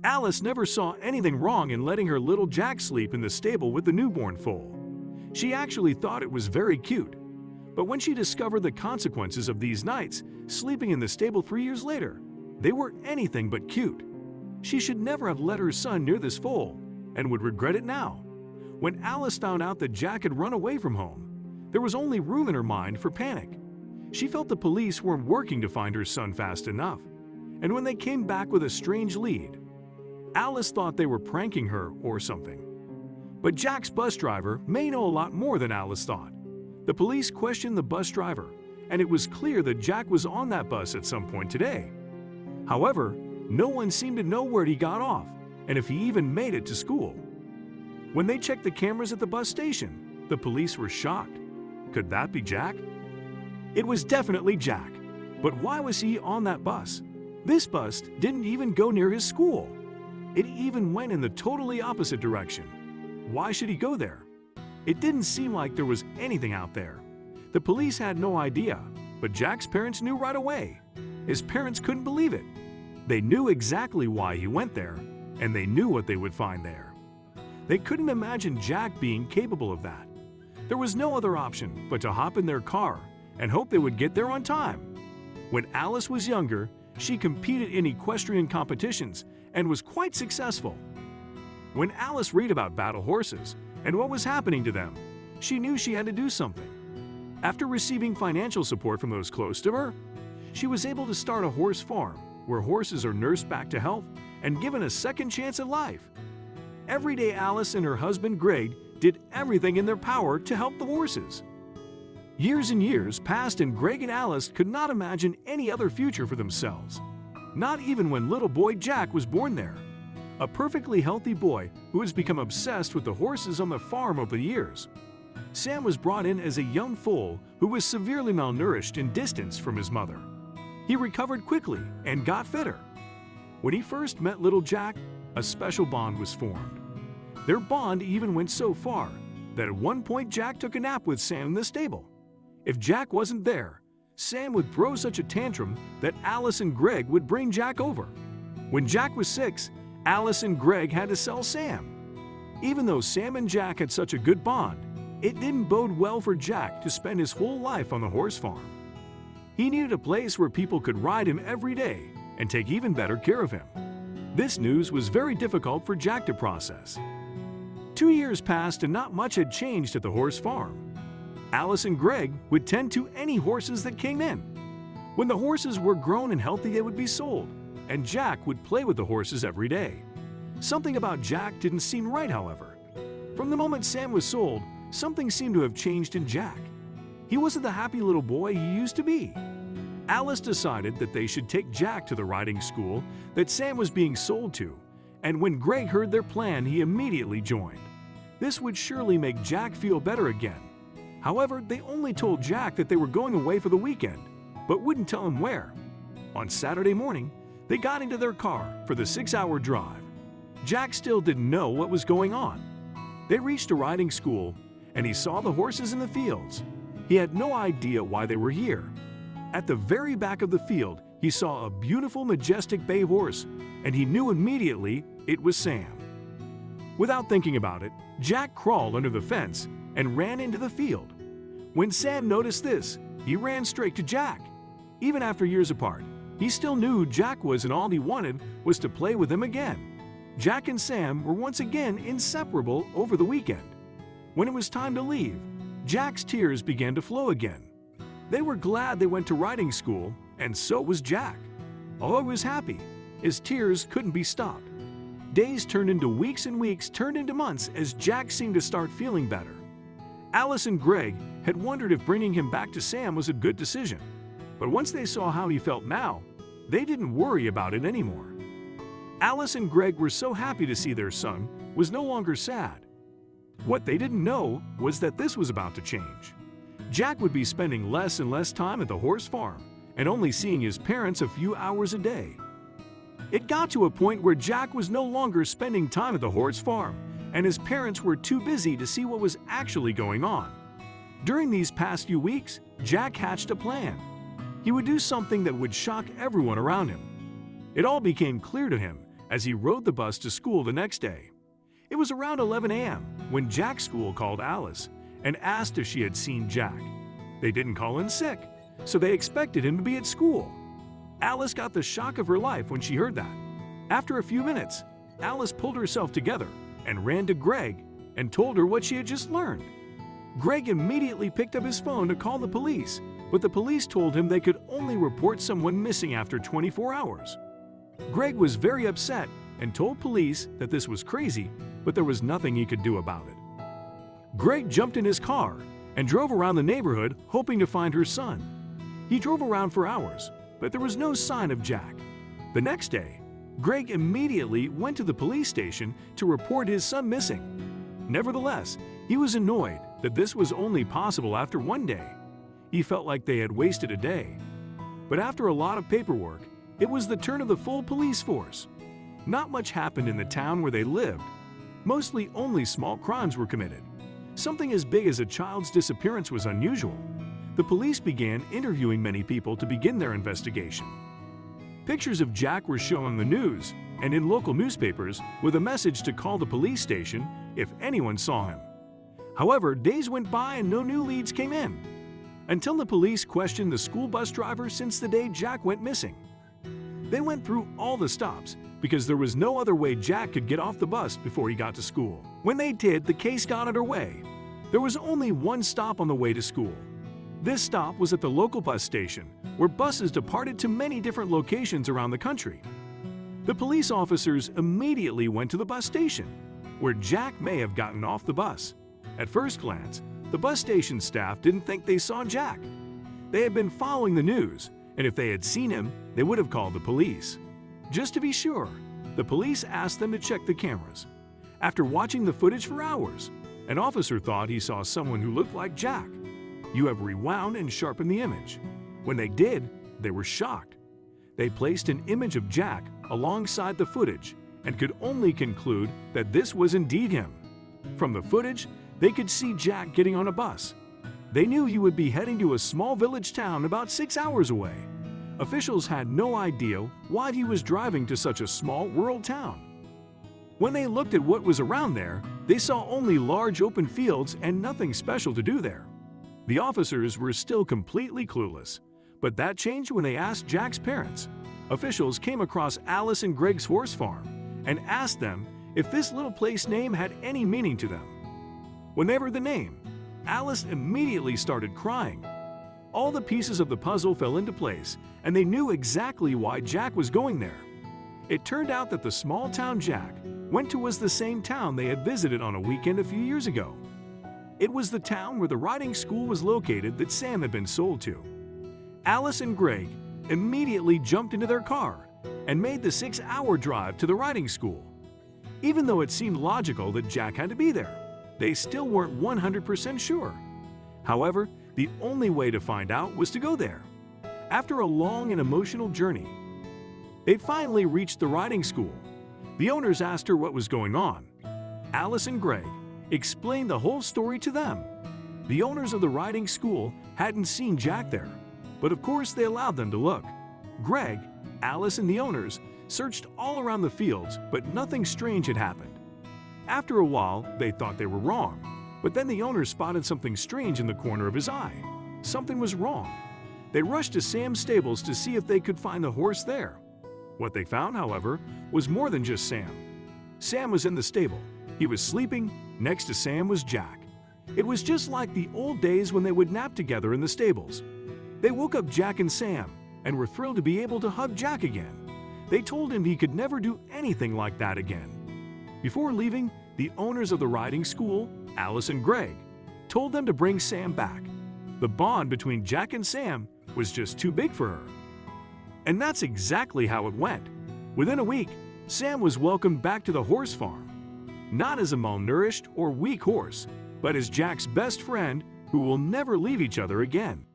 Alice never saw anything wrong in letting her little Jack sleep in the stable with the newborn foal. She actually thought it was very cute. But when she discovered the consequences of these nights sleeping in the stable 3 years later, they were anything but cute. She should never have let her son near this foal and would regret it now. When Alice found out that Jack had run away from home, there was only room in her mind for panic. She felt the police weren't working to find her son fast enough. And when they came back with a strange lead, Alice thought they were pranking her or something. But Jack's bus driver may know a lot more than Alice thought. The police questioned the bus driver, and it was clear that Jack was on that bus at some point today. However, no one seemed to know where he got off, and if he even made it to school. When they checked the cameras at the bus station, the police were shocked. Could that be Jack? It was definitely Jack. But why was he on that bus? This bus didn't even go near his school. It even went in the totally opposite direction. Why should he go there? It didn't seem like there was anything out there. The police had no idea, but Jack's parents knew right away. His parents couldn't believe it. They knew exactly why he went there, and they knew what they would find there. They couldn't imagine Jack being capable of that. There was no other option but to hop in their car and hope they would get there on time. When Alice was younger, she competed in equestrian competitions and was quite successful. When Alice read about battle horses and what was happening to them, she knew she had to do something. After receiving financial support from those close to her, she was able to start a horse farm where horses are nursed back to health and given a second chance at life. Every day, Alice and her husband Greg did everything in their power to help the horses. Years and years passed, and Greg and Alice could not imagine any other future for themselves. Not even when little boy Jack was born there. A perfectly healthy boy who has become obsessed with the horses on the farm over the years. Sam was brought in as a young foal who was severely malnourished and distanced from his mother. He recovered quickly and got fitter. When he first met little Jack, a special bond was formed. Their bond even went so far that at one point Jack took a nap with Sam in the stable. If Jack wasn't there, Sam would throw such a tantrum that Alice and Greg would bring Jack over. When Jack was 6, Alice and Greg had to sell Sam. Even though Sam and Jack had such a good bond, it didn't bode well for Jack to spend his whole life on the horse farm. He needed a place where people could ride him every day and take even better care of him. This news was very difficult for Jack to process. 2 years passed and not much had changed at the horse farm. Alice and Greg would tend to any horses that came in. When the horses were grown and healthy, they would be sold, and Jack would play with the horses every day. Something about Jack didn't seem right, however. From the moment Sam was sold, something seemed to have changed in Jack. He wasn't the happy little boy he used to be. Alice decided that they should take Jack to the riding school that Sam was being sold to, and when Greg heard their plan, he immediately joined. This would surely make Jack feel better again. However, they only told Jack that they were going away for the weekend, but wouldn't tell him where. On Saturday morning, they got into their car for the 6-hour drive. Jack still didn't know what was going on. They reached a riding school, and he saw the horses in the fields. He had no idea why they were here. At the very back of the field, he saw a beautiful, majestic bay horse, and he knew immediately it was Sam. Without thinking about it, Jack crawled under the fence and ran into the field. When Sam noticed this, he ran straight to Jack. Even after years apart, he still knew Jack was, and all he wanted was to play with him again. Jack and Sam were once again inseparable over the weekend. When it was time to leave, Jack's tears began to flow again. They were glad they went to riding school, and so was Jack. Although he was happy, his tears couldn't be stopped. Days turned into weeks and weeks turned into months as Jack seemed to start feeling better. Alice and Greg had wondered if bringing him back to Sam was a good decision. But once they saw how he felt now, they didn't worry about it anymore. Alice and Greg were so happy to see their son was no longer sad. What they didn't know was that this was about to change. Jack would be spending less and less time at the horse farm and only seeing his parents a few hours a day. It got to a point where Jack was no longer spending time at the horse farm, and his parents were too busy to see what was actually going on. During these past few weeks, Jack hatched a plan. He would do something that would shock everyone around him. It all became clear to him as he rode the bus to school the next day. It was around 11 a.m. when Jack's school called Alice and asked if she had seen Jack. They didn't call in sick, so they expected him to be at school. Alice got the shock of her life when she heard that. After a few minutes, Alice pulled herself together and ran to Greg and told her what she had just learned. Greg immediately picked up his phone to call the police, but the police told him they could only report someone missing after 24 hours. Greg was very upset and told police that this was crazy, but there was nothing he could do about it. Greg jumped in his car and drove around the neighborhood hoping to find her son. He drove around for hours, but there was no sign of Jack. The next day, Greg immediately went to the police station to report his son missing. Nevertheless, he was annoyed that this was only possible after one day. He felt like they had wasted a day. But after a lot of paperwork, it was the turn of the full police force. Not much happened in the town where they lived. Mostly only small crimes were committed. Something as big as a child's disappearance was unusual. The police began interviewing many people to begin their investigation. Pictures of Jack were shown on the news and in local newspapers with a message to call the police station if anyone saw him. However, days went by and no new leads came in, until the police questioned the school bus driver since the day Jack went missing. They went through all the stops because there was no other way Jack could get off the bus before he got to school. When they did, the case got underway. There was only one stop on the way to school. This stop was at the local bus station, where buses departed to many different locations around the country. The police officers immediately went to the bus station, where Jack may have gotten off the bus. At first glance, the bus station staff didn't think they saw Jack. They had been following the news, and if they had seen him, they would have called the police. Just to be sure, the police asked them to check the cameras. After watching the footage for hours, an officer thought he saw someone who looked like Jack. You have rewound and sharpened the image. When they did, they were shocked. They placed an image of Jack alongside the footage and could only conclude that this was indeed him. From the footage, they could see Jack getting on a bus. They knew he would be heading to a small village town about 6 hours away. Officials had no idea why he was driving to such a small rural town. When they looked at what was around there, they saw only large open fields and nothing special to do there. The officers were still completely clueless, but that changed when they asked Jack's parents. Officials came across Alice and Greg's horse farm and asked them if this little place name had any meaning to them. When they heard the name, Alice immediately started crying. All the pieces of the puzzle fell into place, and they knew exactly why Jack was going there. It turned out that the small town Jack went to was the same town they had visited on a weekend a few years ago. It was the town where the riding school was located that Sam had been sold to. Alice and Greg immediately jumped into their car and made the 6-hour drive to the riding school. Even though it seemed logical that Jack had to be there, they still weren't 100% sure. However, the only way to find out was to go there. After a long and emotional journey, they finally reached the riding school. The owners asked her what was going on. Alice and Greg explained the whole story to them. The owners of the riding school hadn't seen Jack there, but of course they allowed them to look. Greg, Alice, and the owners searched all around the fields, but nothing strange had happened. After a while, they thought they were wrong, but then the owners spotted something strange in the corner of his eye. Something was wrong. They rushed to Sam's stables to see if they could find the horse there. What they found, however, was more than just Sam. Sam was in the stable. He was sleeping. Next to Sam was Jack. It was just like the old days when they would nap together in the stables. They woke up Jack and Sam and were thrilled to be able to hug Jack again. They told him he could never do anything like that again. Before leaving, the owners of the riding school, Alice and Greg, told them to bring Sam back. The bond between Jack and Sam was just too big for her. And that's exactly how it went. Within a week, Sam was welcomed back to the horse farm. Not as a malnourished or weak horse, but as Jack's best friend who will never leave each other again.